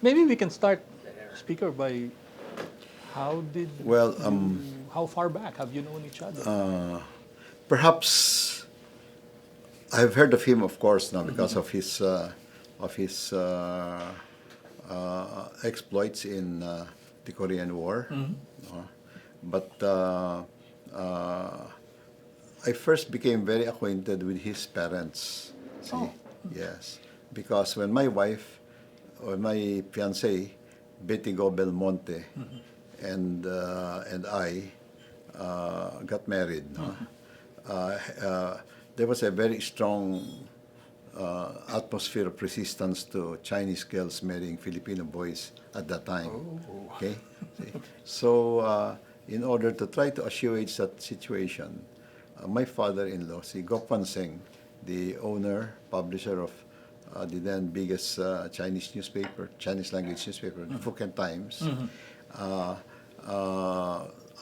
Maybe we can start, Speaker, by Well, how far back have you known each other? perhaps I've heard of him, of course, now because of his exploits in the Korean War. But I first became very acquainted with his parents. See, Oh. yes, because when my wife, or my fiancée, Betty Go Belmonte, and I got married, no? There was a very strong atmosphere of resistance to Chinese girls marrying Filipino boys at that time. Oh. Okay, see? So in order to try to assuage that situation, my father-in-law, si Gok Pan Seng, the owner, publisher of the then biggest Chinese newspaper, Chinese language newspaper, the Fuken Times,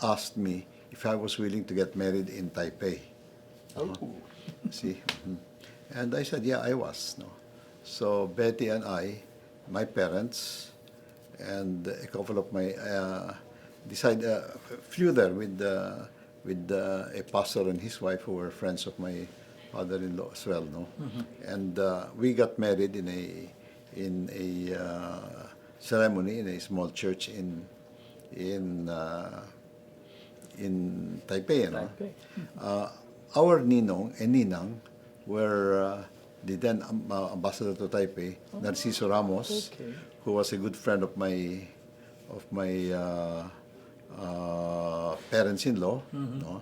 asked me if I was willing to get married in Taipei. Oh. See, and I said, yeah, I was. No, so Betty and I, my parents, and a couple of my flew there with a pastor and his wife who were friends of my father-in-law as well. No, and we got married in a ceremony in a small church in Taipei. You know? Taipei. Our ninong and ninang were the then ambassador to Taipei, Narciso Ramos, Okay. who was a good friend of my parents-in-law, no?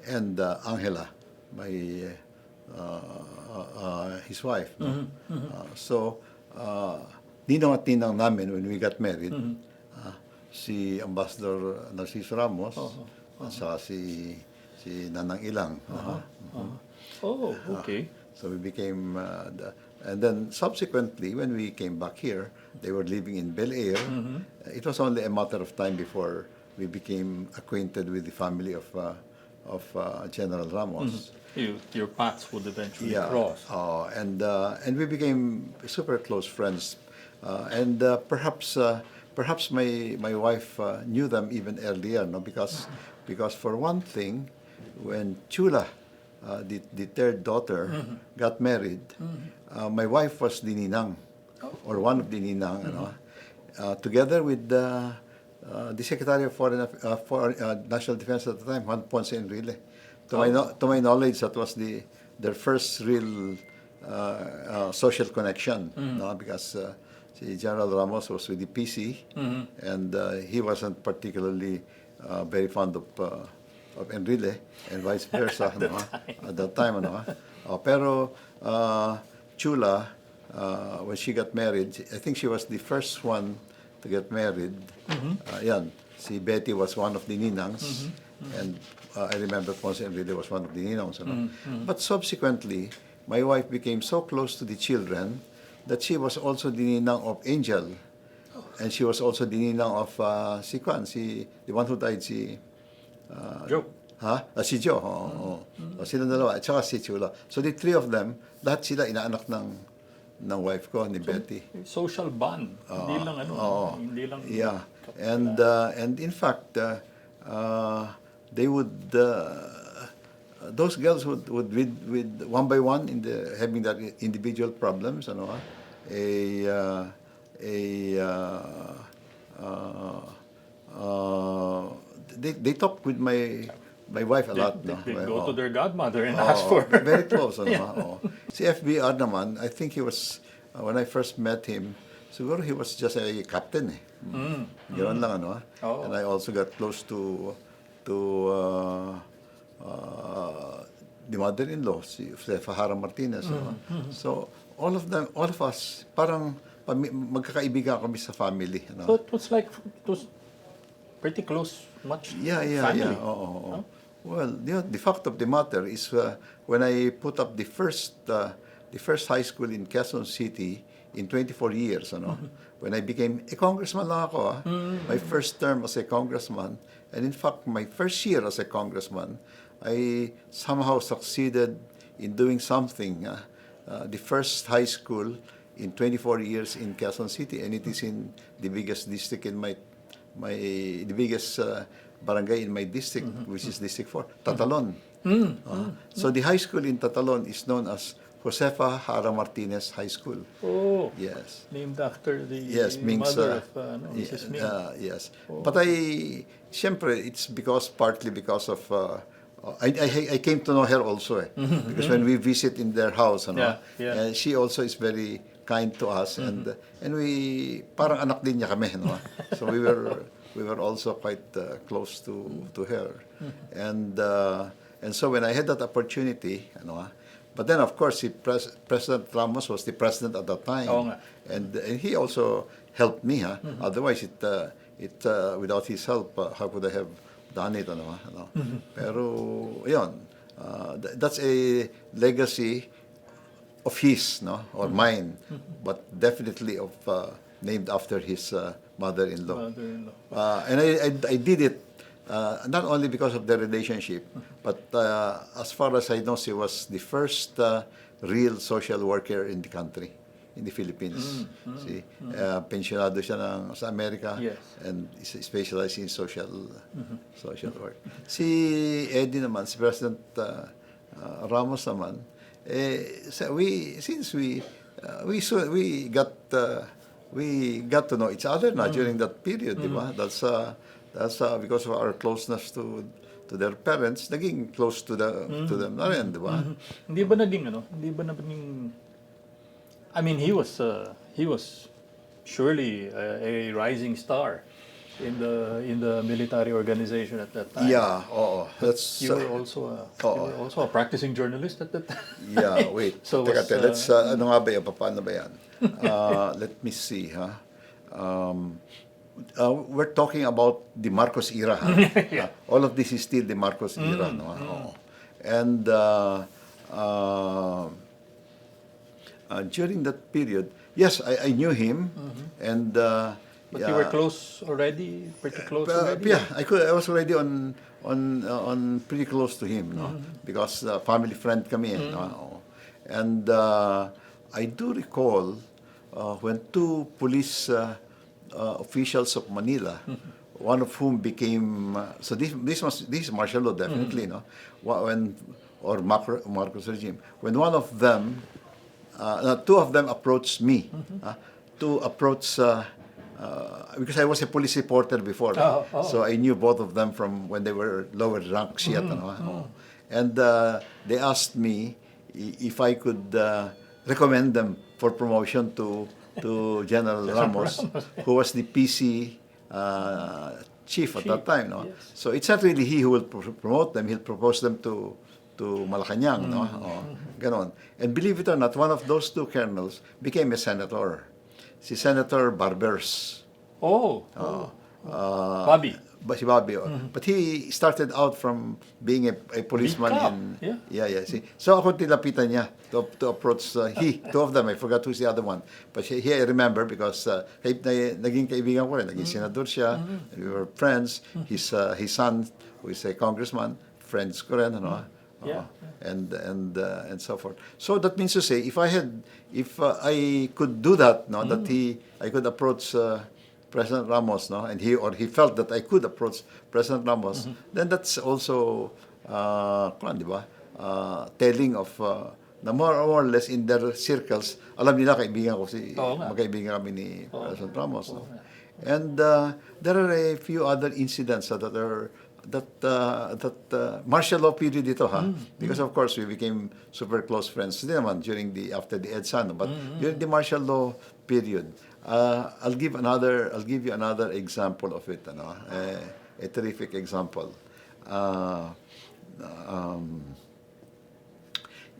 And Angela, my his wife. No? So ninong at ninang namin when we got married, si Ambassador Narciso Ramos, at saka si Nanang Ilang. Oh, okay. So we became, and then subsequently, when we came back here, they were living in Bel Air. It was only a matter of time before we became acquainted with the family of General Ramos. Your paths would eventually Yeah, cross. and we became super close friends, and perhaps my wife knew them even earlier, no? Because for one thing, when Chula, the third daughter, got married, my wife was the ninang, or one of the ninang, you know, together with the Secretary of National Defense at the time, Juan Ponce Enrile. To my knowledge, that was their first real social connection, no? Because si General Ramos was with the PC, and he wasn't particularly very fond of Enrile, and vice versa, no? At that time. Ano? Pero Chula, when she got married, I think she was the first one to get married. Yan, si Betty was one of the ninangs, and I remember Ponce Enrile was one of the ninangs. Ano? But subsequently, my wife became so close to the children that she was also the ninang of Angel, and she was also the ninang of the one who died, Joe. Si Joe. Sila dalawa, at saka si Chula. So the three of them, lahat sila inaanak ng wife ko, ni Betty. Social bond. Hindi lang hindi lang. Yeah, and in fact, they would those girls would with one by one having their individual problems, ano, they talk with my wife a lot. They go to their godmother and ask for her. Very close. Ano, Si FVR naman, I think he was, when I first met him, siguro he was just a captain. Ganoon lang. Ano, And I also got close to the mother-in-law, si Fahara Martinez. So all of us, parang magkakaibigan kami sa family. Ano? So it was pretty close, much family. Oo. Well, the fact of the matter is when I put up the first high school in Quezon City in 24 years, when I became a congressman lang ako, my first term as a congressman, and in fact, my first year as a congressman, I somehow succeeded in doing something. The first high school in 24 years in Quezon City, and it is in the biggest district in the biggest barangay in my district, which is District 4, Tatalon. So the high school in Tatalon is known as Josefa Hara Martinez High School. Oh, Yes. named after the Yes, Ming's, mother of Mrs. Ming. yes. But siyempre, it's partly because of, I came to know her also because when we visit in their house, she also is very kind to us, and we, parang anak din niya kami, so we were also quite close to her. And so when I had that opportunity, but then, of course, President Ramos was the president at that time, and he also helped me. Otherwise, without his help, how could I have done it? Pero, yun, that's a legacy of his, or mine, but definitely of named after his mother-in-law. And I did it. Not only because of the relationship, but as far as I know, she was the first real social worker in the country, in the Philippines. Pensionado siya sa Amerika, and specialized in social work. Si Eddie naman, si President Ramos naman, we got to know each other during that period, di ba? That's because of our closeness to their parents, naging close to them na rin, di ba? Hindi ba naging, I mean, he was surely a rising star in the military organization at that time. Yeah, oo. You were also a practicing journalist at that time. Yeah, wait. So Teka, let's, ano nga ba yan? Paano ba yan? Let me see, we're talking about the Marcos era. All of this is still the Marcos era. And during that period, yes, I knew him, and but you were close already, pretty close already. Yeah, I was already on pretty close to him, because family friend kami. And I do recall when two police officials of Manila, one of whom became so this is martial law, definitely, or Marcos regime. When one of them, two of them approached me to approach because I was a police reporter before, so I knew both of them from when they were lower ranks yet, and they asked me if I could recommend them for promotion to General Ramos, who was the PC chief at that time. Yes. So it's not really he who will promote them; he'll propose them to Malacanang. Ganon. And believe it or not, one of those two colonels became a senator. Si Senator Barbers. Bobby. Si Bobby. But he started out from being a policeman in... Yeah. See? So ako tilapitan niya to approach two of them. I forgot who's the other one. But he I remember because naging kaibigan ko rin. Naging senador siya. We were friends. His son, who is a congressman, friends ko rin. And so forth. So that means to say, if I could do that, I could approach President Ramos, and he felt that I could approach President Ramos, then that's also di ba? Telling of na more or less in their circles, alam nila kaibigan ko magkaibigan kami ni President Ramos. And there are a few other incidents that martial law period ito, because of course we became super close friends din naman after the EDSA, but during the martial law period, I'll give you another example of it, a terrific example.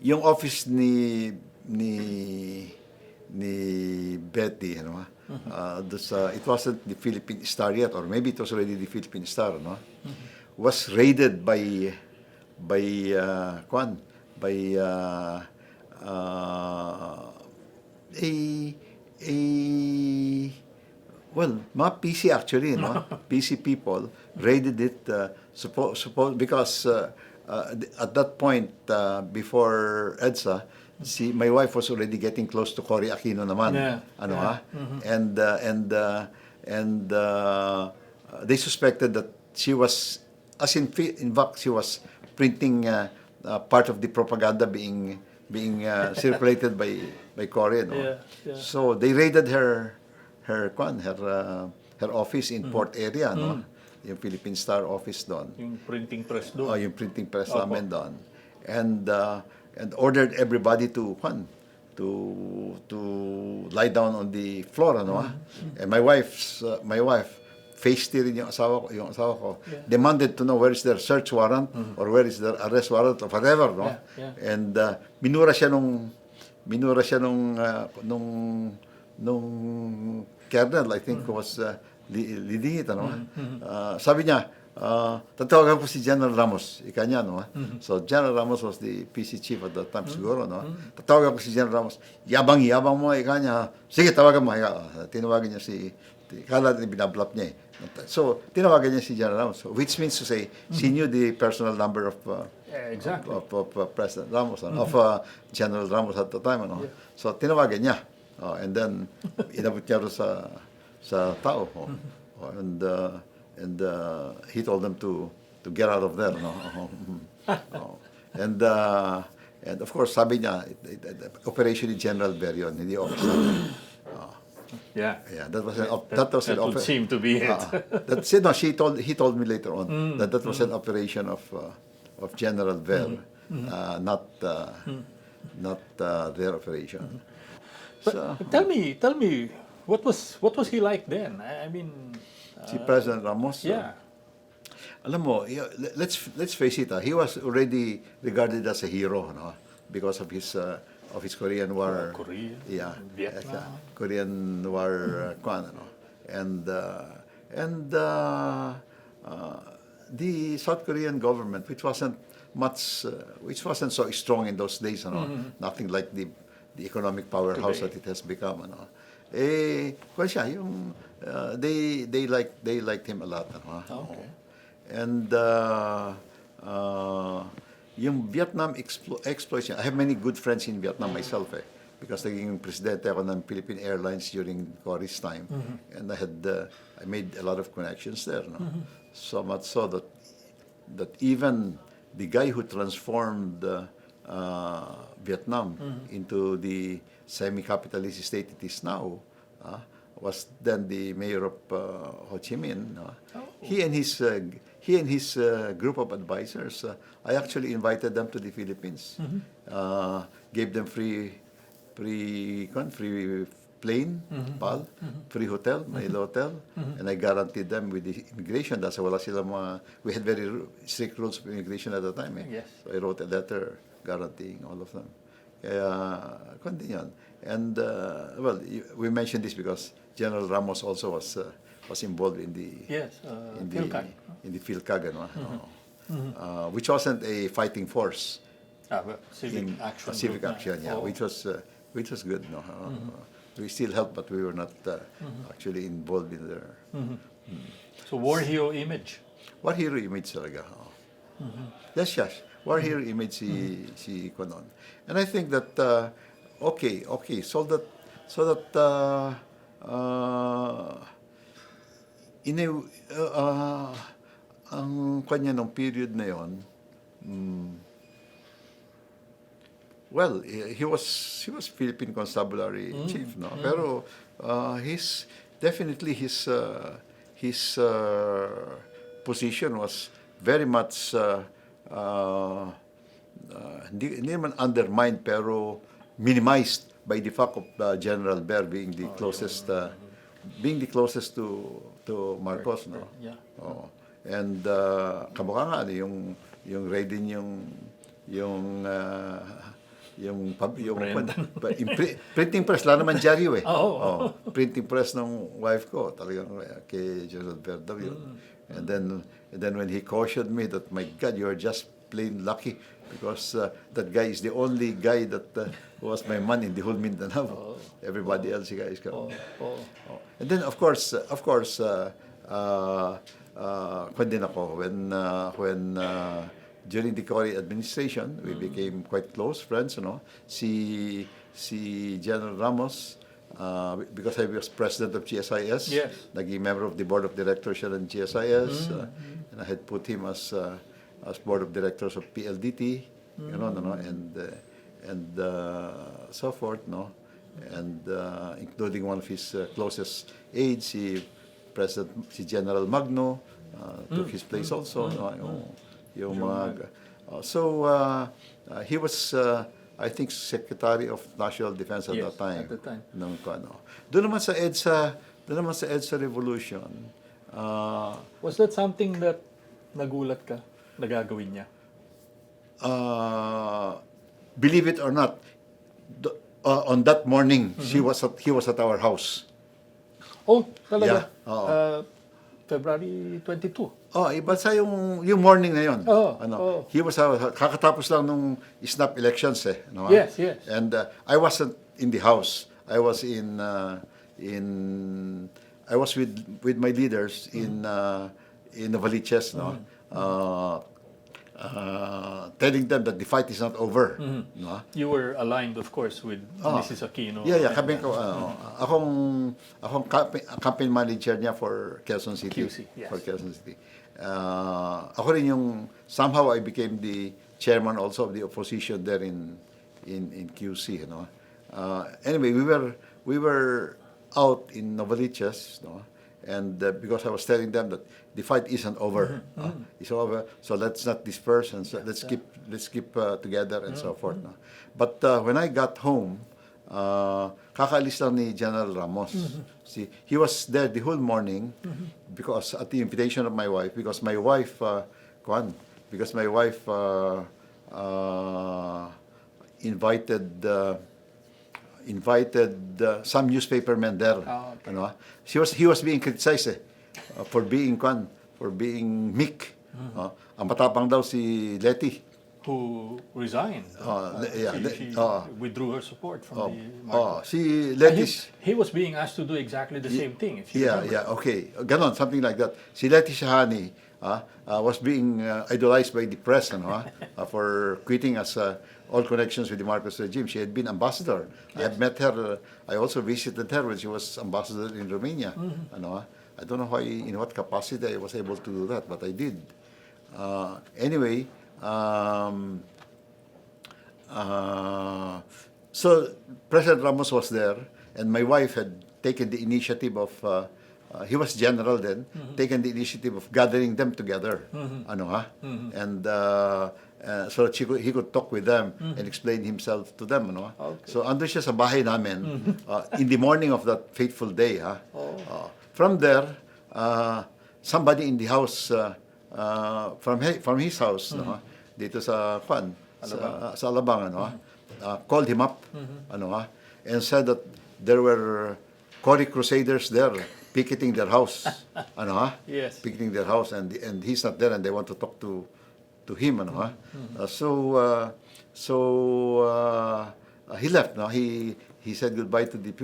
Yung office ni Betty, it wasn't the Philippine Star yet, or maybe it was already the Philippine Star, was raided by mga PC actually, PC people raided it, because at that point, before EDSA, my wife was already getting close to Cory Aquino naman. Yeah, Ano yeah. ha? They suspected that she was, as in fact, she was printing part of the propaganda being circulated by Cory, no? Yeah, yeah. So they raided her office in Port area, no? Yung Philippine Star office doon. Yung printing press Oh, doon. yung printing press Opo. namin doon. And ordered everybody to lie down on the floor, ano? And my wife faced rin yung asawa ko, Yeah. demanded to know where is their search warrant or where is their arrest warrant or whatever, no? Yeah, And minura siya nung colonel, I think was Lidingit, ano? Sabi niya, tatawagan ko si General Ramos, ika niya, no? So General Ramos was the PC chief at that time, siguro, no? Tatawagan ko si General Ramos, yabang mo, ika niya, sige, tawagan mo, ika. Tinawagan niya kala din binablap niya eh. So, tinawagan niya si General Ramos, which means to say, she knew the personal number of Exactly. of President Ramos, of General Ramos at the time, ano? Yeah. So, tinawagan niya. And then, inabot niya rin sa tao. And he told them to get out of there, no? And of course, sabi niya, Operation General Berion, hindi officer. Yeah. Yeah, that was That would seem to be it. that's it. No, he told me later on that was an operation of General Ver, not their operation. But So, tell me, what was he like then? I mean, si President Ramos. yeah. Alam mo, let's face it. He was already regarded as a hero, no? Because of his Korean War. Korea, Yeah. Vietnam. Korean War, ano? And the South Korean government, which wasn't so strong in those days, ano? Nothing like the economic powerhouse Today. that it has become, ano? Kung siya, yung they liked him a lot, ano? Okay. And yung Vietnam exploitation, I have many good friends in Vietnam myself, because naging presidente ako ng Philippine Airlines during Cory's time, and I made a lot of connections there, no? So much so that even the guy who transformed Vietnam into the semi-capitalist state it is now, was then the mayor of Ho Chi Minh. He and his group of advisors, I actually invited them to the Philippines, gave them free plane, PAL, free hotel, Manila hotel, and I guaranteed them with the immigration. That's wala sila we had very strict rules of immigration at the time. Yes. So I wrote a letter guaranteeing all of them. Kaya, kundi yun. And, we mentioned this because General Ramos also was involved in the Yes. PhilCAG. in the PhilCAG, ano? Which wasn't a fighting force. But civic action. Civic group na. action, yeah, Oh. which was good, no. We still helped, but we were not actually involved in there. So war hero image. War hero image talaga. Yes. War hero image si Konon. And I think that okay. So that ang kanya nung period na yon, well, he was Philippine Constabulary Chief, no. Pero his position was very much hindi naman undermined, pero minimized by the fact of General Ber being the closest to Marcos, no. Yeah. Oh. And kamukha nga yung raiding printing press, lalo naman dyaryo eh. Oo. Printing press ng wife ko, talagang kay General Ber daw yun. And then when he cautioned me that, my God, you are just plain lucky because that guy is the only guy that was my man in the whole Mindanao. Everybody else, you guys go. And then of course, kwan din ako when during the Cory administration, we became quite close friends, Si General Ramos, because I was president of GSIS, Yes. naging member of the board of directors siya ng GSIS, and I had put him as board of directors of PLDT, and so forth, and including one of his closest aides, si General Magno, took his place also, yung mga, he was, I think, Secretary of National Defense at Yes, that time. at the time. Doon naman sa EDSA Revolution, Was that something that nagulat ka na gagawin niya? believe it or not, on that morning, he was at our house. Oh, talaga? Yeah, oo. February 22. Iba sa yung morning na yun. Oo. He was kakatapos lang nung snap elections Yes, yes. And I wasn't in the house. I was I was with my leaders in Novaliches, telling them that the fight is not over. You were aligned, of course, with Mrs. Aquino. Yeah, and, kami ko akong campaign manager niya for Quezon City. QC, yes. For Quezon City. Ako rin yung somehow I became the chairman also of the opposition there in QC, Anyway, we were out in Novaliches, and because I was telling them that the fight isn't over. It's over, so let's not disperse, and so let's keep together and so forth. But when I got home, kakaalis lang ni General Ramos. See, he was there the whole morning because at the invitation of my wife, because my wife invited some newspapermen there. Okay. He was being criticized for being meek. Ang matapang daw si Letty. Who resigned. She withdrew her support from the Marcos. Si And Letty. he was being asked to do exactly the same thing. If you remember. Okay. Ganon, something like that. Si Letty Shahani was being idolized by the press for quitting as all connections with the Marcos regime. She had been ambassador. I have met her. I also visited her when she was ambassador in Romania. I don't know in what capacity I was able to do that, but I did. Anyway, so President Ramos was there, and my wife had taken the initiative of, he was general then, taken the initiative of gathering them together, and so that he could talk with them and explain himself to them, Okay. So andun siya sa bahay namin in the morning of that fateful day, From there, somebody in the house, from his house, dito sa Alabang, called him up, and said that there were Cory Crusaders there picketing their house, Yes. picketing their house, and he's not there, and they want to talk to him, So he left, He said goodbye to the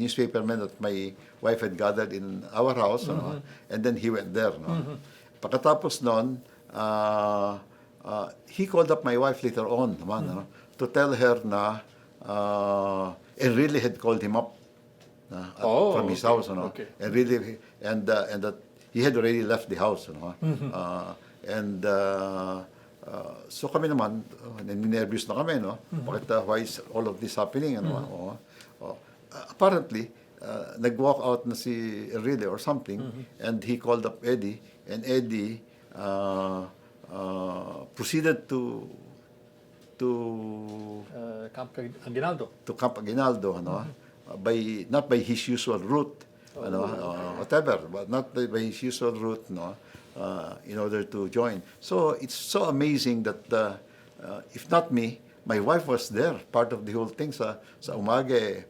newspapermen that my wife had gathered in our house, and then he went there, Pagkatapos noon, he called up my wife later on, to tell her na Enrile had called him up from his house, Okay. Enrile, and that he had already left the house, so kami naman, nervous na kami, Bakit, why is all of this happening? Apparently, nag-walk out na si Enrile or something, and he called up Eddie, and Eddie proceeded to Camp Aguinaldo. Camp Aguinaldo, not by his usual route, whatever, but not by his usual route, in order to join. So it's so amazing that if not me, my wife was there, part of the whole thing. Sa umaga,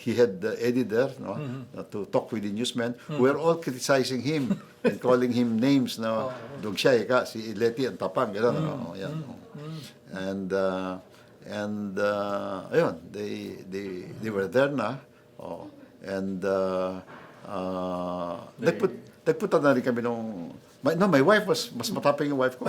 he had Eddie there, to talk with the newsmen. We were all criticizing him and calling him names. Dug siya, si Letty ang tapang, yan. And ayun, they were there na, and nagpunta na rin kami My wife mas matapang yung wife ko.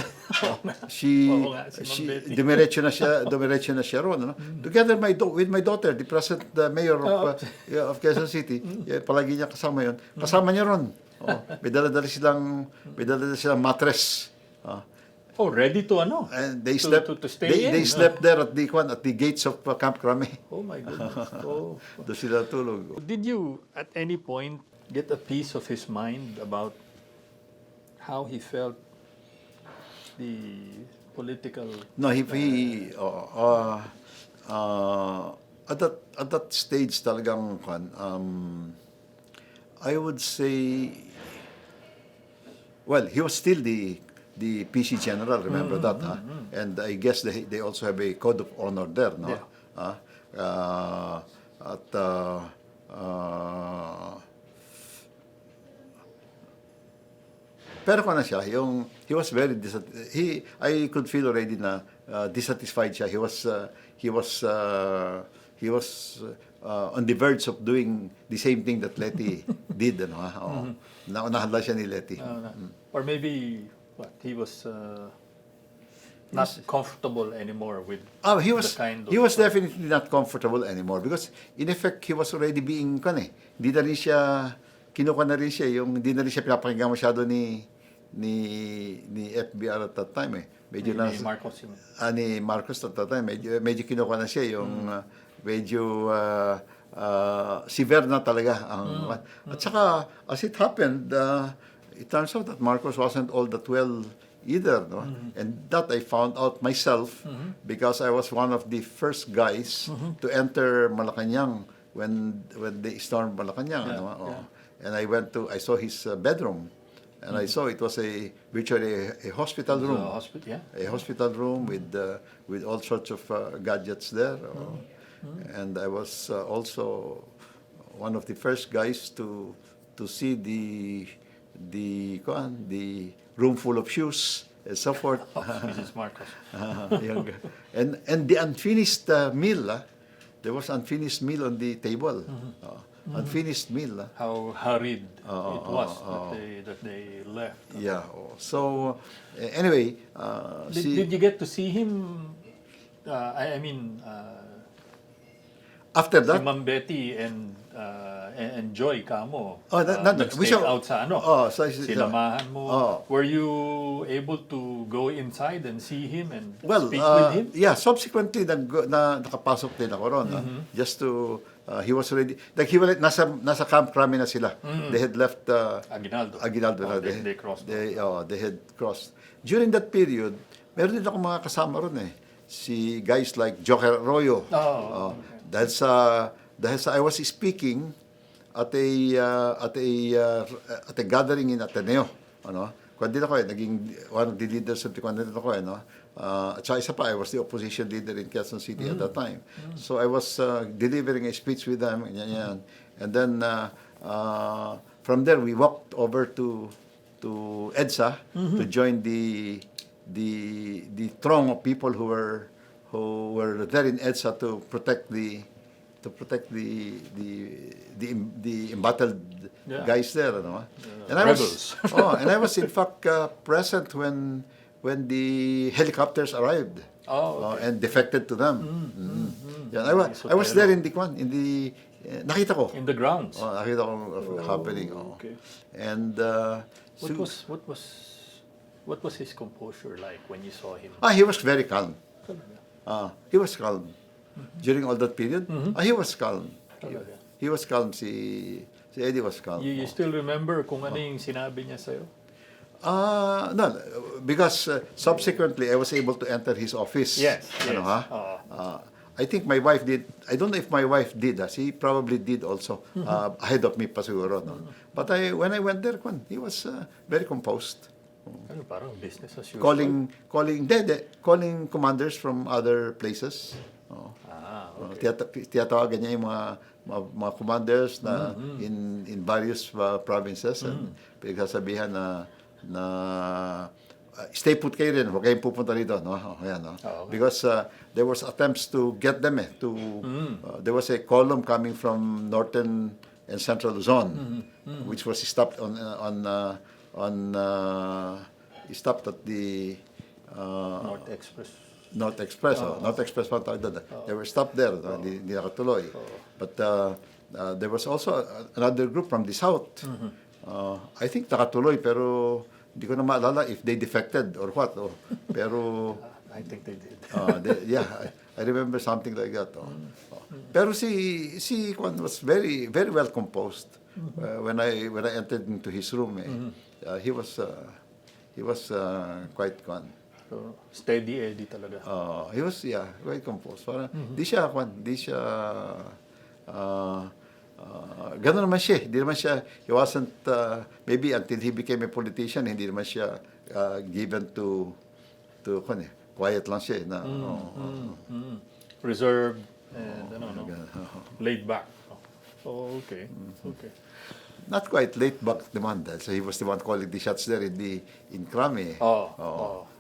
She, Oo nga, si Ma'am she Betty. dumiretso na siya ron. Ano? Together with my daughter, the present mayor of Quezon City, palagi niya kasama yun. Kasama niya ron. Oh, may dala-dala silang mattress. Oh, ready to ano? And they To- slept. to stay in. They slept there at the gates of Camp Crame. Oh my goodness. Oh. Doon sila tulog. Did you at any point get a piece of his mind about how he felt the political No, at that stage talagang I would say, well, he was still the PC general, remember that, huh? And I guess they also have a code of honor there, no? Yeah. At pero kung siya, he was very I could feel already na dissatisfied siya. He was on the verge of doing the same thing that Letty did, ano, ha? Oo. Naunahan lang siya ni Letty. or maybe what he was not comfortable anymore with He the kind of he was definitely not comfortable anymore because in effect he was already being hindi na rin siya kinuha na rin siya hindi na rin siya pinapakinggan masyado ni FVR at that time medyo ni Marcos yun. ni Marcos at that time medyo kinuha na siya medyo severe na talaga ang at saka as it happened it turns out that Marcos wasn't all that well either, no? And that I found out myself because I was one of the first guys to enter Malacanang when they stormed Malacanang. Yeah, Ano? yeah. And I saw his bedroom, and I saw it was virtually a hospital room. A hospital room with all sorts of gadgets there. And I was also one of the first guys to see the room full of shoes and so forth. Mrs. Marcos. And the unfinished meal. There was unfinished meal on the table. Unfinished meal. How hurried it was that they left. Yeah. So anyway, Did you get to see him? I mean, after si that, Ma'am Betty and Joy Camo. we Nag-stay saw out sa ano? Sinamahan mo. Were you able to go inside and see him and speak with him? Yeah, subsequently nakapasok din ako ron. Just to he was already nasa Camp Crame na sila. They had left Aguinaldo na. They crossed. They had crossed. During that period, meron din ako mga kasama ron si guys like Joker Arroyo. Dahil sa I was speaking at a gathering in Ateneo, ano? Kundi ako naging one of the leaders of the Quandit ako at saka isa pa, I was the opposition leader in Quezon City at that time. So I was delivering a speech with them, and then from there we walked over to EDSA to join the throng of people who were there in EDSA to protect the embattled guys there, ano? And I was in fact present when the helicopters arrived and defected to them. Yeah, I was there in the nakita ko In the grounds. nakita ko happening. Okay. And what was his composure like when you saw him? he was very calm. He was calm. During all that period, he was calm. He was calm. Si Eddie was calm. You still remember kung ano yung sinabi niya sa'yo? No, because subsequently I was able to enter his office. Yes. Ano, ha? I think my wife did. I don't know if my wife did. She probably did also. Ahead of me pa siguro. No? But when I went there, he was very composed. Ano, parang business as usual? Calling commanders from other places. Okay. Tiyatawagan niya yung mga commanders na in various provinces and pinagsasabihan na stay put kayo rin, huwag kayong pupunta rito, no? Okay. Because there was attempts to get them there was a column coming from northern and central Luzon which was stopped on he stopped at the North Express. North Express. North Express pa tawag doon. They were stopped there. Hindi nakatuloy. But there was also another group from the south. I think nakatuloy pero hindi ko na maalala if they defected or what. Pero I think they did. yeah, I remember something like that. Pero si Kwan was very very well composed. When I entered into his room, he was quite Kwan. So, steady Eddie talaga. He was quite composed. Parang di siya Kwan, di siya gano'n naman siya. Hindi naman siya, he wasn't, maybe until he became a politician, hindi naman siya given to Kwan quiet lang siya. Reserved and laid back. Oh, okay. Okay. Not quite late back naman dahil so he was the one calling the shots there in Krami.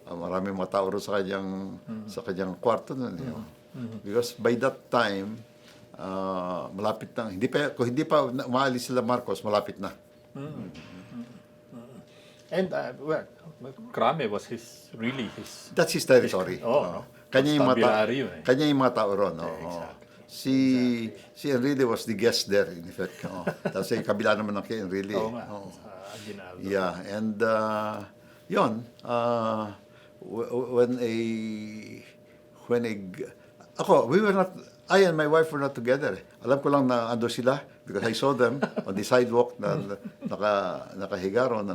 Maraming mga tao sa kanyang kwarto nun. Because by that time, malapit na, kung hindi pa umaalis sila Marcos, malapit na. And well, Krame was really his. That's his territory. Kanya yung mga tao ron. Si Enrile was the guest there, in effect. Tapos yung kabila naman ng kay Enrile. Yeah, and yun, I and my wife were not together. Alam ko lang na ando sila because I saw them on the sidewalk na nakahiga ron.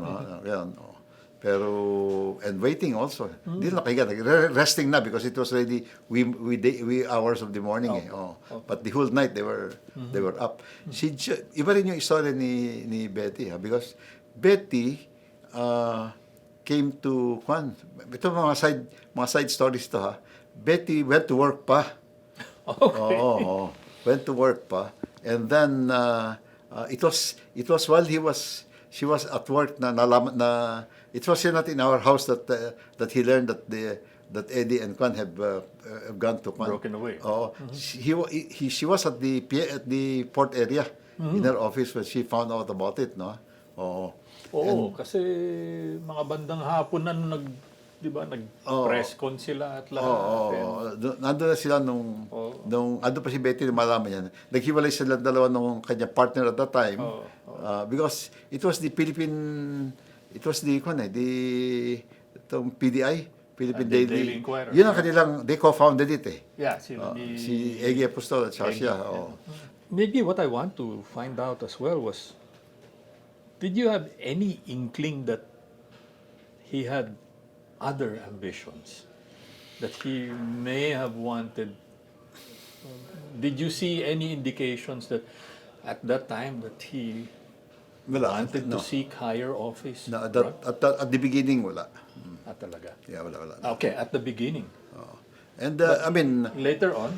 Pero, and waiting also. Hindi nakahiga, resting na because it was already wee hours of the morning. But the whole night they were up. Iba rin yung istorya ni Betty. Because Betty came to Kwan. Ito mga side stories to ha. Betty went to work pa. Okay. Went to work pa. And then it was while she was at work na nalaman na it was not in our house that he learned that Eddie and Kwan have gone to Kwan. Broken away. She was at the port area in her office when she found out about it, no? Kasi mga bandang hapon na nag-press con sila at lahat. Nandun na sila nung ando pa si Betty na malaman yan. Naghiwalay sila dalawa nung kanyang partner at that time. Because it was the itong PDI, Philippine Daily Inquirer. Yun ang kanilang, they co-founded it Yeah, si Egi Apostol at saka siya. Maybe what I want to find out as well was, did you have any inkling that he had other ambitions? That he may have wanted? Did you see any indications that at that time that he wanted to seek higher office? At the beginning, wala. Talaga? Yeah, wala. Okay, at the beginning. And I mean, later on,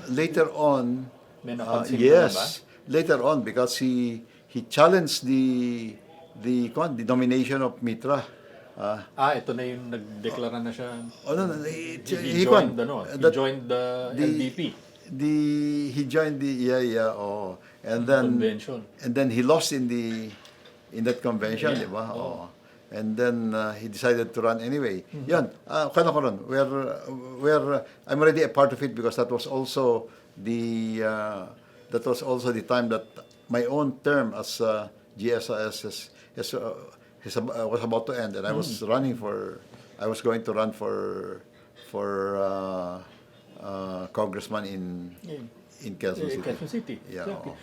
may napansin yes, later on because he challenged the nomination of Mitra. Ito na yung nagdeklara na siya. He joined the LDP. He joined and then convention. And then he lost in that convention, di ba? And then he decided to run anyway. Yan, kaya ko ron, where I'm already a part of it because that was also the time that my own term as GSIS was about to end, and I was going to run for congressman in Quezon City. Quezon City. Yeah. Exactly.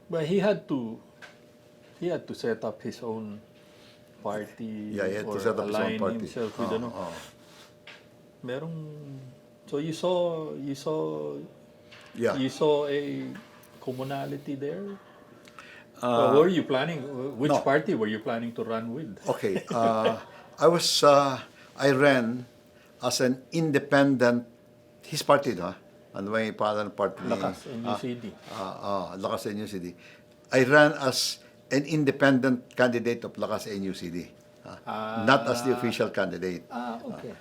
But he had to set up his own party. Yeah, he had or to set up his own align party. himself with So you saw a commonality there. Were you planning? Which party were you planning to run with? Okay, I ran as an independent. His party, no? Ano ba yung pangalan ng party? Lakas, NUCD. Lakas NUCD. I ran as an independent candidate of Lakas NUCD. Not as the official candidate. Okay.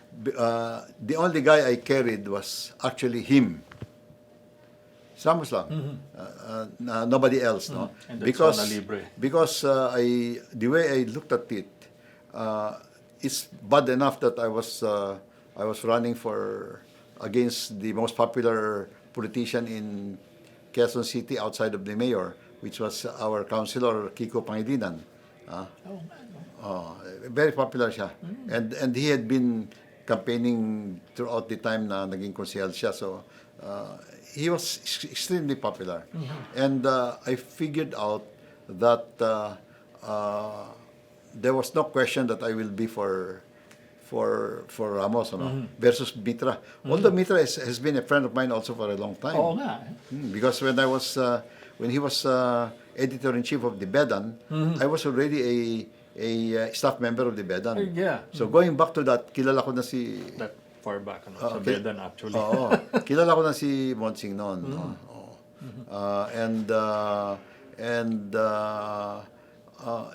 The only guy I carried was actually him. Si Ramos lang. Nobody else, no? And that's Zona Libre. Because the way I looked at it, it's bad enough that I was running against the most popular politician in Quezon City outside of the mayor, which was our councilor Kiko Pangilinan. Very popular siya. And he had been campaigning throughout the time na naging konsehal siya. So he was extremely popular. And I figured out that there was no question that I will be for Ramos, versus Mitra. Although Mitra has been a friend of mine also for a long time. Oo nga. Because when he was editor-in-chief of the Bedan, I was already a staff member of the Bedan. Yeah. So going back to that, kilala ko na si That far back, sa Bedan actually. Oo. Kilala ko na si Monsing noon. No? And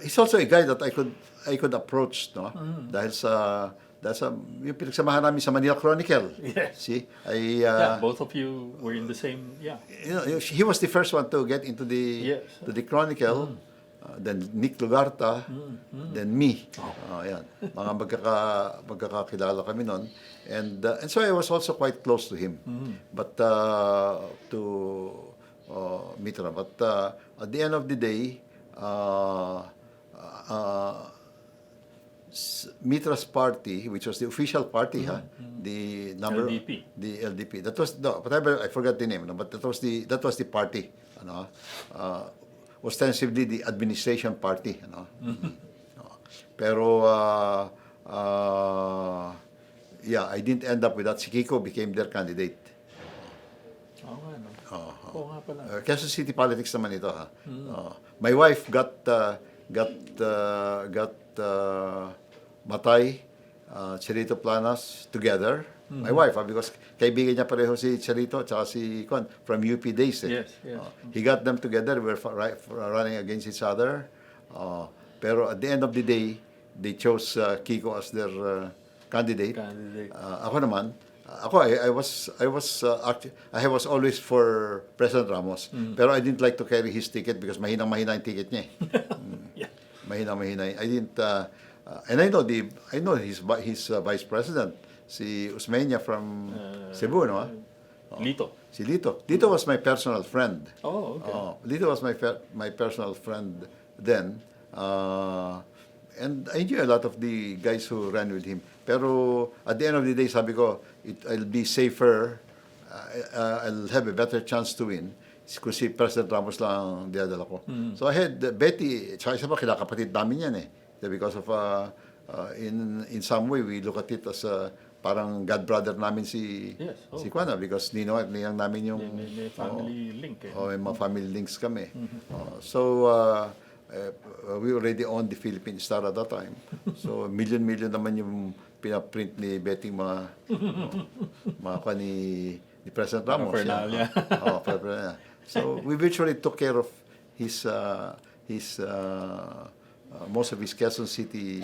he's also a guy that I could approach, no? Dahil sa yung pinagsamahan namin sa Manila Chronicle. Yes. See? Both of you were in the same, You know, he was the first one to get into the to the Chronicle. Then Nick Lugarta, then me. Yan. Mga magkakakilala kami noon. And so I was also quite close to him. But to Mitra. But at the end of the day, Mitra's party, which was the official party, the number LDP. The LDP. That was whatever, I forgot the name, but that was the party, ostensibly the administration party, Pero I didn't end up with that. Si Kiko became their candidate. Oo nga pala. Quezon City politics naman ito, my wife got Matay, Charito Planas together. My wife, because kaibigan niya pareho si Charito at si Kwan from UP days. Yes. He got them together. We were running against each other. Pero at the end of the day, they chose Kiko as their candidate. Ako naman, I was always for President Ramos. Pero I didn't like to carry his ticket because mahinang-mahina yung ticket niya. Mahina. I didn't and I know his vice president, si Usmeña from Cebu, no? Lito. Si Lito. Lito was my personal friend. Oh, okay. Lito was my personal friend then. And I knew a lot of the guys who ran with him. Pero at the end of the day, sabi ko, I'll be safer, I'll have a better chance to win kung si President Ramos lang dinadala ko. So I had Betty, tsaka isa pa, kinakapatid namin yan eh. Because of, in some way, we look at it as parang god brother namin si Kwana, because ninang namin yung may family link eh. May mga family links kami. So we already owned the Philippine Star at that time. So million naman yung pinaprint ni Betty mga kwan ni President Ramos. Paraphernalia. So we virtually took care of his most of his Quezon City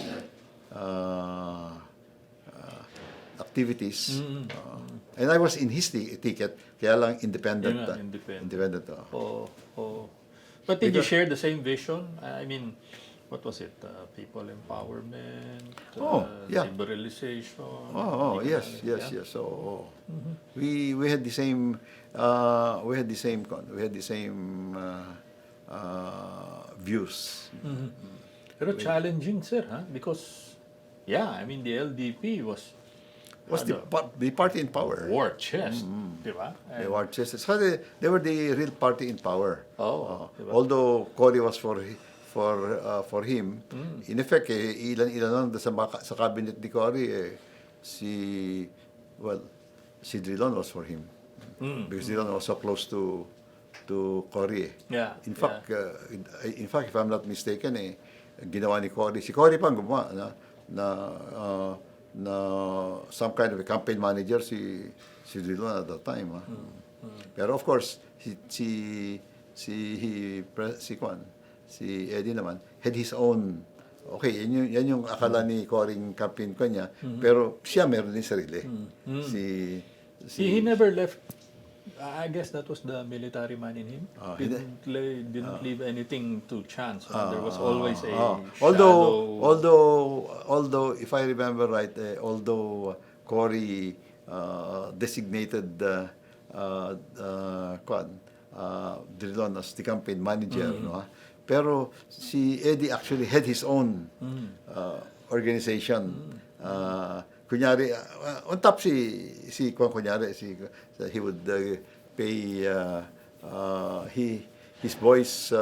activities. And I was in his ticket, kaya lang independent. Independent. But did you share the same vision? I mean, what was it? People empowerment, liberalization. Yes. So we had the same views. Pero challenging, sir, because I mean the LDP was the party in power. War chest, di ba? They were chest. So they were the real party in power. Diba? Although Cory was for him, in effect, ilan sa cabinet ni Cory, si Drilon was for him. Because Drilon was so close to Cory. In fact, if I'm not mistaken, ginawa ni Cory. Si Cory pang gumawa na some kind of a campaign manager si Drilon at that time. Pero of course, si Eddie naman had his own. Okay, yan yung akala ni Cory campaign ko niya. Pero siya meron din sarili. He never left I guess that was the military man in him. Hindi. Didn't leave anything to chance. There was always a Although, shadow. although, if I remember right, although Cory designated Drilon as the campaign manager, no? Pero si Eddie actually had his own organization. Kunyari, on top kunyari, he would pay, his boys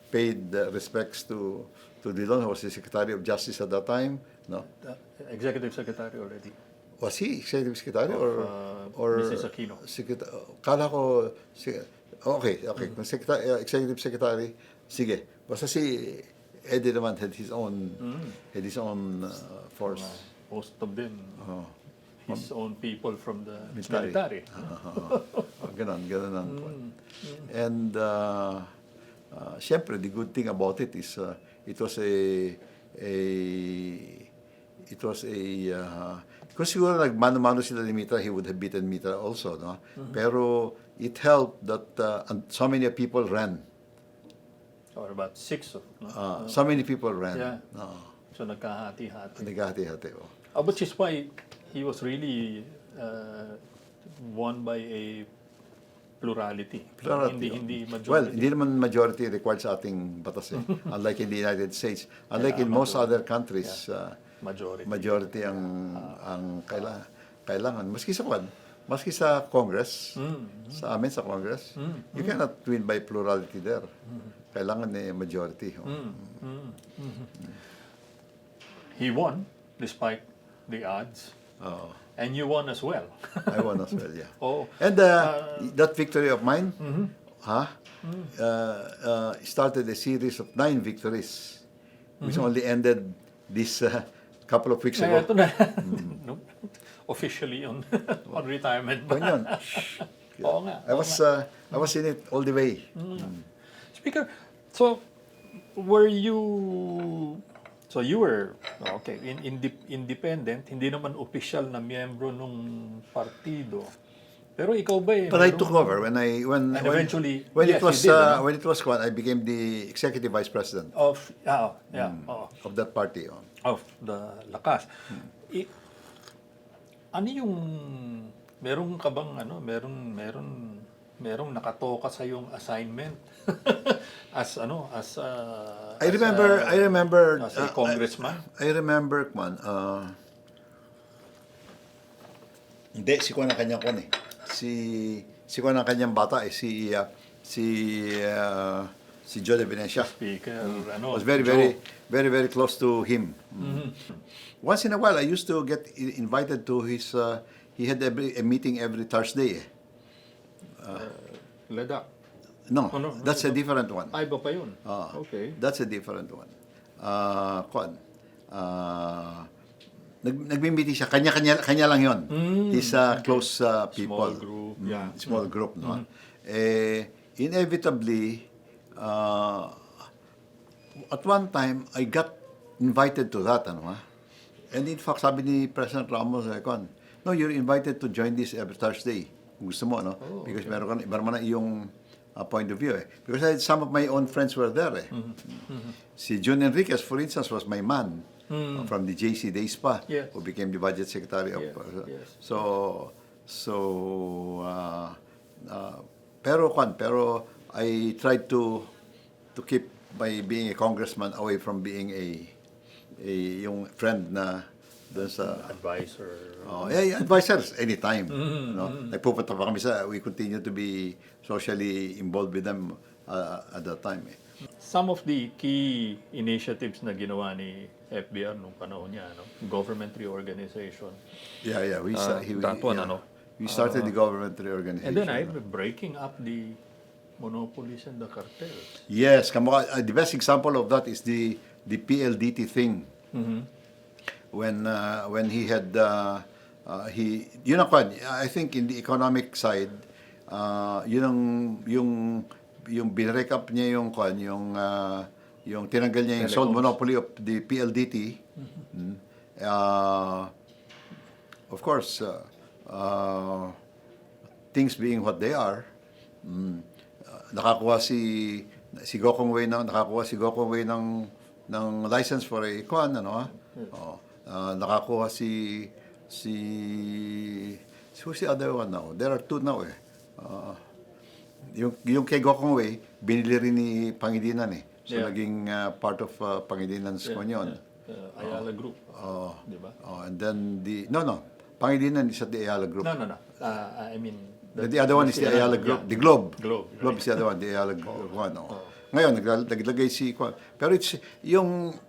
paid respects to Dillon, who was the Secretary of Justice at that time, no? Executive Secretary already. Was he Executive Secretary or Mrs. Aquino? Kala ko, okay. Kung Executive Secretary, sige. Basta si Eddie naman had his own force. Most of them, his own people from the Military. military. Ganon ang point. And syempre, the good thing about it is it was kung siguro nagmano-mano sila ni Mitra, he would have beaten Mitra also, no? Pero it helped that so many people ran. Or about 6 of So many people ran. Yeah. So nagkahati-hati. Nagkahati-hati. Which is why he was really won by a plurality. Hindi majority. Well, hindi naman majority required sa ating batas eh. Unlike in the United States. Unlike in most other countries, majority ang kailangan. Maski sa Congress, sa amin sa Congress, you cannot win by plurality there. Kailangan majority. He won despite the odds. And you won as well. I won as well, yeah. Oh. And that victory of mine, started a series of 9 victories, which only ended this couple of weeks ago. Ito na. No? Officially on retirement. Ganyan. Oo nga. I was in it all the way. Speaker, so were you were independent, hindi naman official na miyembro nung partido. Pero ikaw ba But I took over when eventually it was you did, when it was I became the executive vice president of of that party. Of the Lakas. Ano yung meron ka bang merong nakatoka sa yung assignment as I remember as a congressman? I remember hindi si Kwan ang kanyang kon eh. Si Kwan ang kanyang bata eh si Joe de Venecia. Speaker, was very close to him. Once in a while, I used to get invited to his. He had a meeting every Thursday. Ledak. No, that's a different one. Ay, iba pa yun. Okay. That's a different one. Nagmi-meeting siya. Kanya lang yon. His close people. Small group. Yeah. Small group, no? Inevitably, at one time, I got invited to that, And in fact, sabi ni President Ramos, no, you're invited to join this every Thursday. Gusto mo, no? Because meron ka, iba naman yung point of view, eh. Because I had some of my own friends were there, eh. Si Jun Enriquez, for instance, was my man from the JC days pa, who became the budget secretary of... Yes. Pero I tried to keep my being a congressman away from being yung friend na doon sa advisor. Advisors anytime. No? Nagpupunta pa kami we continue to be socially involved with them at that time. Some of the key initiatives na ginawa ni FVR nung panahon niya, government reorganization. Yeah. We started the government reorganization. And then breaking up the monopolies and the cartels. Yes, the best example of that is the PLDT thing. When he had I think in the economic side, yung binrek up niya yung tinanggal niya yung sole monopoly of the PLDT. Of course, things being what they are, nakakuha si Gokong Wei ng license for a kwan, ano ha? Nakakuha who's the other one now? There are two now eh. Yung kay Gokong Wei, binili rin ni Pangilinan eh. So naging part of Pangilinan's kwan yun. Ayala Group. Di ba? And then Pangilinan is at the Ayala Group. No. I mean, The other one is the Ayala Group. Yeah. The Globe. Globe, Globe is the other one, the Ayala Group one. Ngayon, naglagay si Kwan. Pero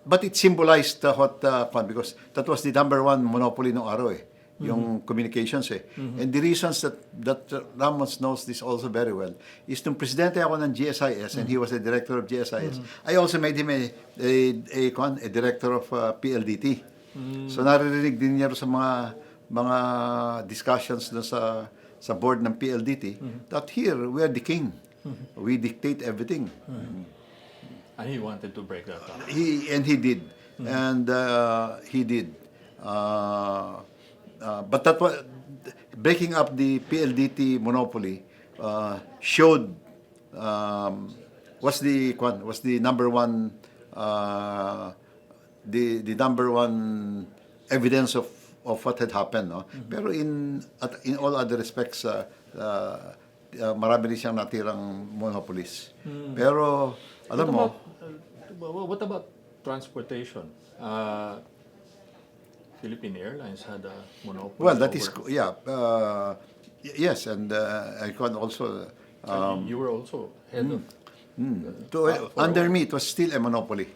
but it symbolized what, because that was the number one monopoly ng araw eh. Yung communications eh. And the reasons that Ramos knows this also very well is nung presidente ako ng GSIS and he was a director of GSIS, I also made him a director of PLDT. So naririnig din niya sa mga discussions dun sa board ng PLDT that here we are the king. We dictate everything. And he wanted to break that up. He did. And he did. But that was breaking up the PLDT monopoly showed was the number one the number one evidence of what had happened, no? Pero in all other respects marami rin siyang natirang monopolies. Pero alam mo, what about transportation? Philippine Airlines had a monopoly. well, that is yes, and I can also you were also head of. under me, it was still a monopoly.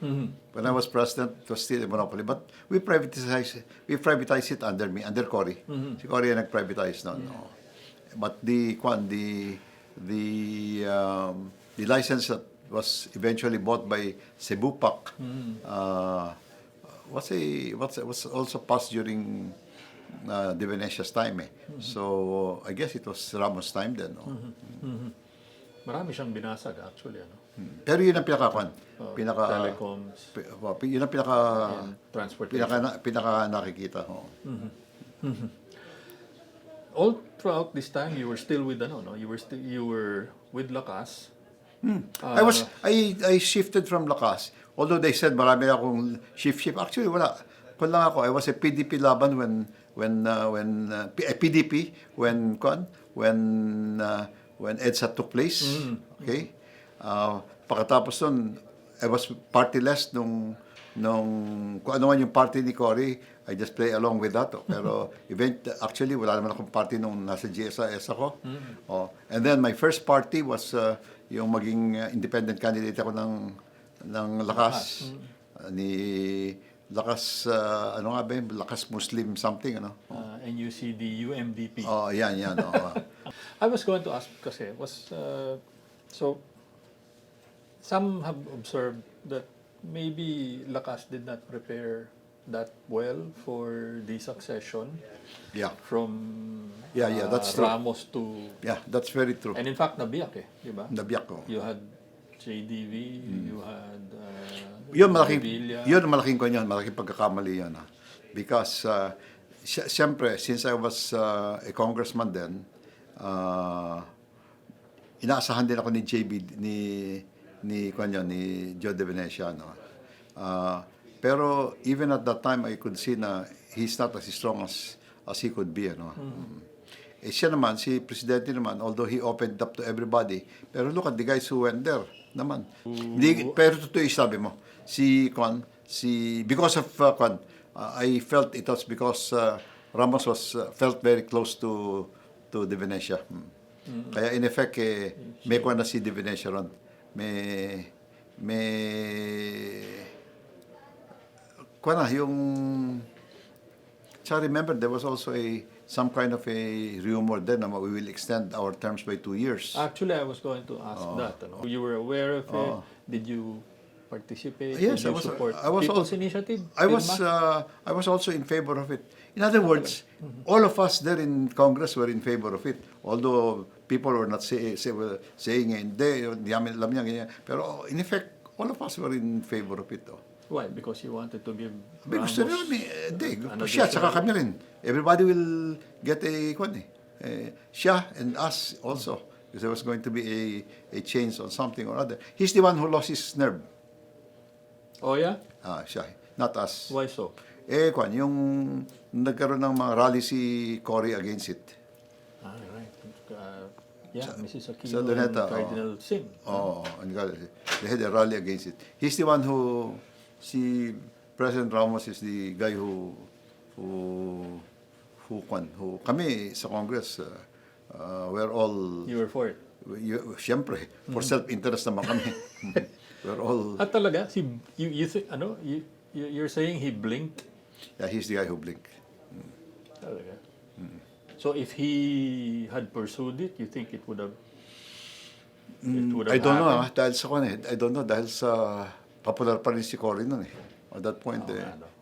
When I was president, it was still a monopoly. But we privatized it under me, under Cory. Si Cory ang nag-privatize noon. No? But the license that was eventually bought by Cebupac was also passed during De Venecia's time. So I guess it was Ramos' time then. No? Marami siyang binasag actually, ano? Pero yun ang telecoms, yun ang transportation. pinaka nakikita. All throughout this time, you were still with you were with Lakas. I shifted from Lakas. Although they said marami akong shift. Actually wala. Kung lang ako, I was a PDP laban PDP when EDSA took place. Okay? Pagkatapos nun, I was partyless nung kung ano man yung party ni Cory, I just play along with that. Pero actually, wala naman akong party nung nasa GSIS ako. And then my first party was yung maging independent candidate ako ng Lakas. Lakas, ano nga ba yun? Lakas Muslim something, ano? And you see the UMDP. Yan. I was going to ask kasi so some have observed that maybe Lakas did not prepare that well for the succession. Yeah. From that's true. Ramos to. Yeah, that's very true. And in fact, nabiyak di ba? Nabiyak ko. You had JDV, you had Yun malaking pagkakamali yan. Because siyempre, since I was a congressman then, inaasahan din ako ni JB ni Joe De Venecia, no? Pero even at that time I could see na he's not as strong as he could be, no? Siya naman, si presidente naman, although he opened up to everybody, pero look at the guys who went there naman. Pero totoo yung sabi mo, because of I felt it was because Ramos felt very close to De Venecia. Kaya in effect, may kuha na si De Venecia ron. Kuha na, so remember, there was also some kind of a rumor then na we will extend our terms by 2 years. Actually, I was going to ask that. Ano? You were aware of it? Did you participate? Yes, Did you support I was People's also, Initiative? I was also in favor of it. In other words, all of us there in Congress were in favor of it. Although people were not saying hindi alam niya ganyan. Pero in effect, all of us were in favor of it. Why? Because you wanted to give Because Ramos hindi. Siya, tsaka kami rin. Everybody will get a Siya and us also. Because there was going to be a change on something or other. He's the one who lost his nerve. Oh, yeah? Siya. Not us. Why so? Kwan, yung nagkaroon ng mga rally si Cory against it. Right. Yeah, Mrs. Aquino sa Luneta, and Cardinal Sin. And they had a rally against it. He's the one who, President Ramos is the guy who kami sa Congress, we're all, You were for it. siyempre, for self-interest naman kami. We're all, Talaga? You're saying he blinked? yeah, he's the guy who blinked. Talaga? So if he had pursued it, you think it would have I don't know, happened? dahil sa I don't know, dahil sa popular pa rin si Cory nun eh. At that point,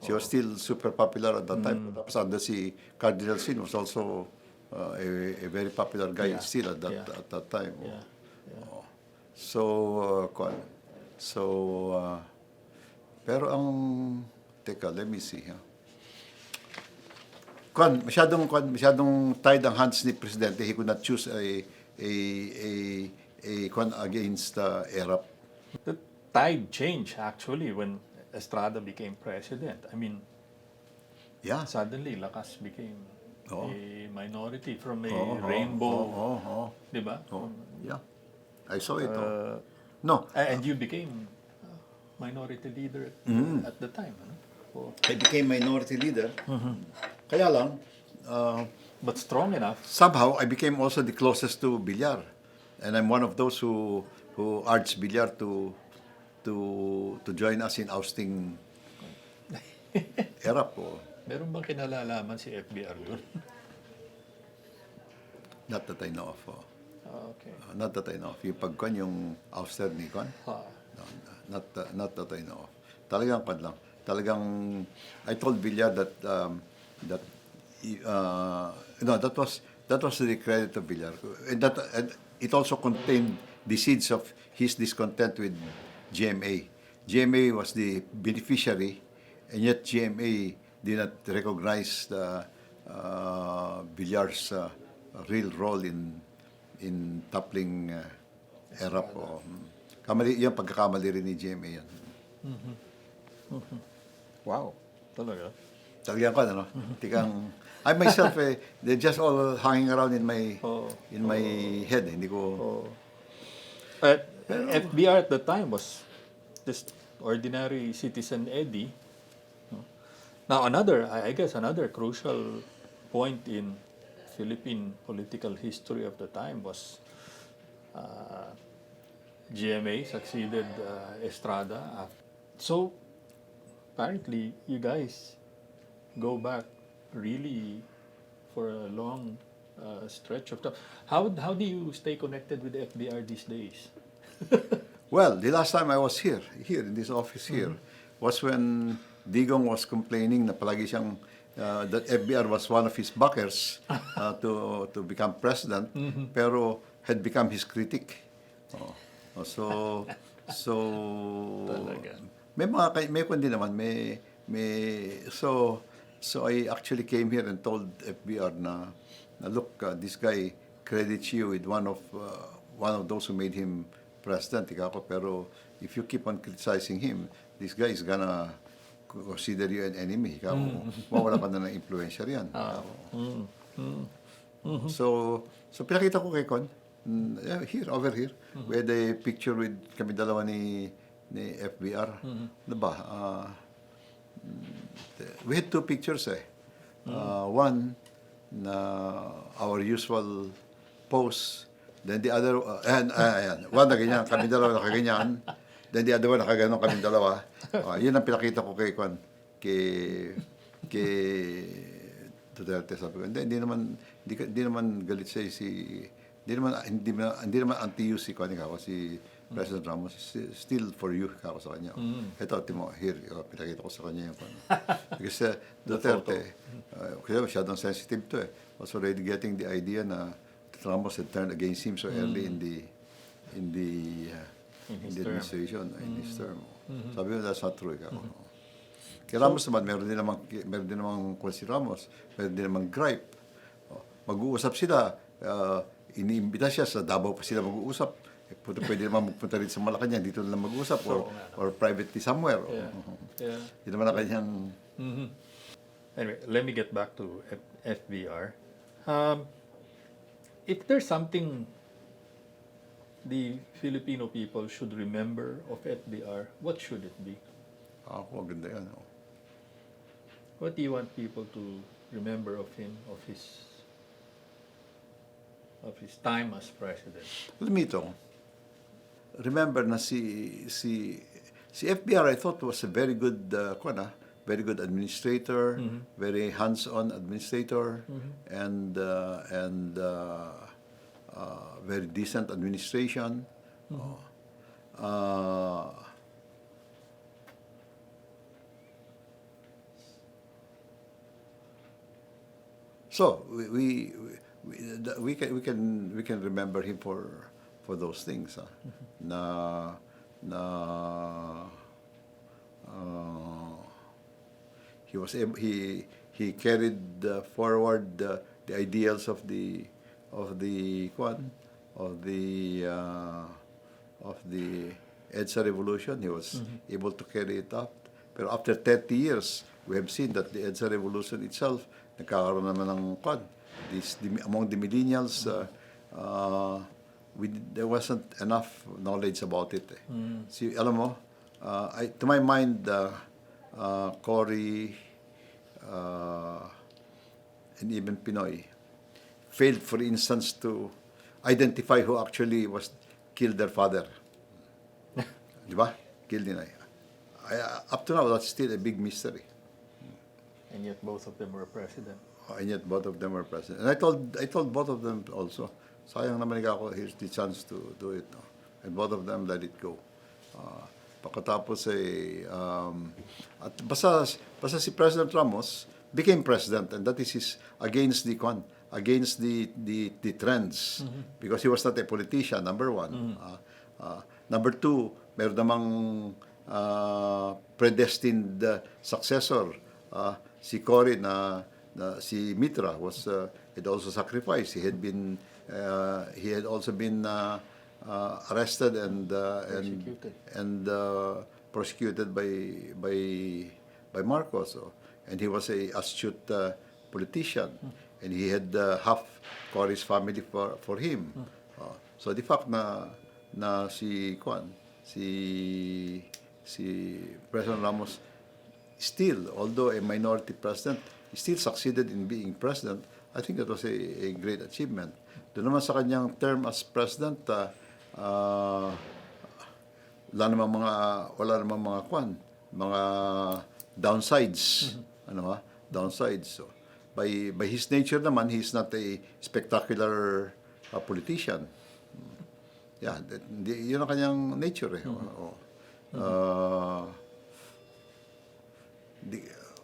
she was still super popular at that time. Tapos under si Cardinal Sin was also a very popular guy still at that time. Yeah. Pero teka, let me see. Masyadong tied ang hands ni Presidente. He could not choose a against ERAP. The tide changed actually when Estrada became president. I mean, Yeah. suddenly Lakas became Oo. a minority from a rainbow, di ba? Yeah. I saw it. Uh, No, And you became minority leader at the time. Ano? I became minority leader. Kaya lang, But strong enough. somehow I became also the closest to Villar. And I'm one of those who urged Villar to join us in ousting ERAP. Meron bang kinalalaman si FVR yun? Not that I know of. Okay. Not that I know of. Yung pagkuhan, yung ouster ni Kwan. Ha. No, not that I know of. Talagang pan lang. Talagang I told Villar that that was the credit of Villar. And it also contained the seeds of his discontent with GMA. GMA was the beneficiary, and yet GMA did not recognize the Villar's real role in toppling ERAP. Yung pagkakamali rin ni GMA yan. Wow. Talaga? Talagang ko, ano? Tikang, I myself, they're just all hanging around in my head. Hindi ko... FBR at the time was just ordinary citizen Eddie. No? Now I guess another crucial point in Philippine political history of the time was GMA succeeded Estrada. So apparently you guys go back really for a long stretch of time. How do you stay connected with the FBR these days? Well, the last time I was here in this office here, was when Digong was complaining na palagi siyang that FBR was one of his backers to become president, pero had become his critic. So Talaga. may kundi naman so I actually came here and told FBR na look, this guy credits you with one of those who made him president, pero if you keep on criticizing him, this guy is gonna consider you an enemy. Mawala pa na ng influensya riyan. So pinakita ko kay Con, over here, we had a picture with kami dalawa ni FBR. Diba? We had two pictures one na our usual pose, then the other one na ganyan, kami dalawa nakaganyan, then the other one nakaganon kami dalawa. Yun ang pinakita ko kay Kwan, kay Duterte. Sabi ko, hindi naman galit siya hindi naman anti-you si Kwan, si President Ramos, still for you ako sa kanya. Ito, Timo, here, pinakita ko sa kanya yung Kwan. Kasi Duterte, kasi masyadong sensitive to was already getting the idea na Ramos had turned against him so early in the administration, in his term. Sabi ko, that's not true. Kay Ramos naman, meron din namang kung si Ramos, meron din namang gripe. mag-uusap sila. Iniimbita siya sa Davao pa sila mag-uusap. Pwede naman magpunta rin sa Malacanang, dito na lang mag-uusap or privately somewhere. Yeah. Yeah. Yun naman ang kanyang... Anyway, let me get back to FVR. If there's something the Filipino people should remember of FVR, what should it be? Maganda yan. What do you want people to remember of him, of his time as president? Alam mo ito, remember na si FBR, I thought was a very good, very good administrator, very hands-on administrator, and very decent administration. So we can remember him for those things. He carried forward the ideals of the EDSA Revolution. He was able to carry it up. Pero after 30 years, we have seen that the EDSA Revolution itself, nagkakaroon naman ng among the millennials, there wasn't enough knowledge about it. See, alam mo, to my mind, Cory and even Pinoy failed, for instance, to identify who actually killed their father. Di ba? Killed nila. Up to now, that's still a big mystery. And yet both of them were president. And yet both of them were president. And I told both of them also, sayang naman ako, here's the chance to do it. No? And both of them let it go. Pagkatapos at basta si President Ramos became president, and that is against the trends, because he was not a politician, number one. Number two, meron namang predestined successor. Si Cory si Mitra had also sacrificed. He had also been arrested and prosecuted by Marcos. And he was a astute politician, and he had half Cory's family for him. So the fact na si President Ramos still, although a minority president, still succeeded in being president. I think that was a great achievement. Doon naman sa kanyang term as president, wala namang mga downsides. Downsides. So, by his nature naman, he's not a spectacular politician. Yeah, yun ang kanyang nature.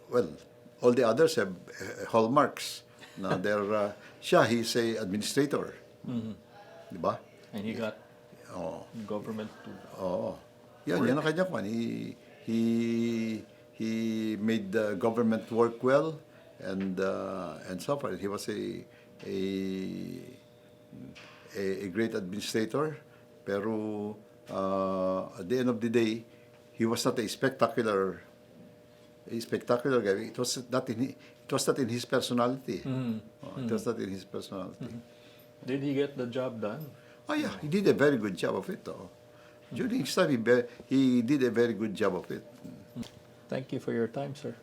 Well, all the others have hallmarks. Na he's a administrator. Di ba? And he got government to... Yan ang kanya kwan. He made the government work well, and so far he was a great administrator. Pero at the end of the day, he was not a spectacular guy. It was not in his personality. It was not in his personality. Did he get the job done? Oh yeah, he did a very good job of it. During his time, he did a very good job of it. Thank you for your time, sir.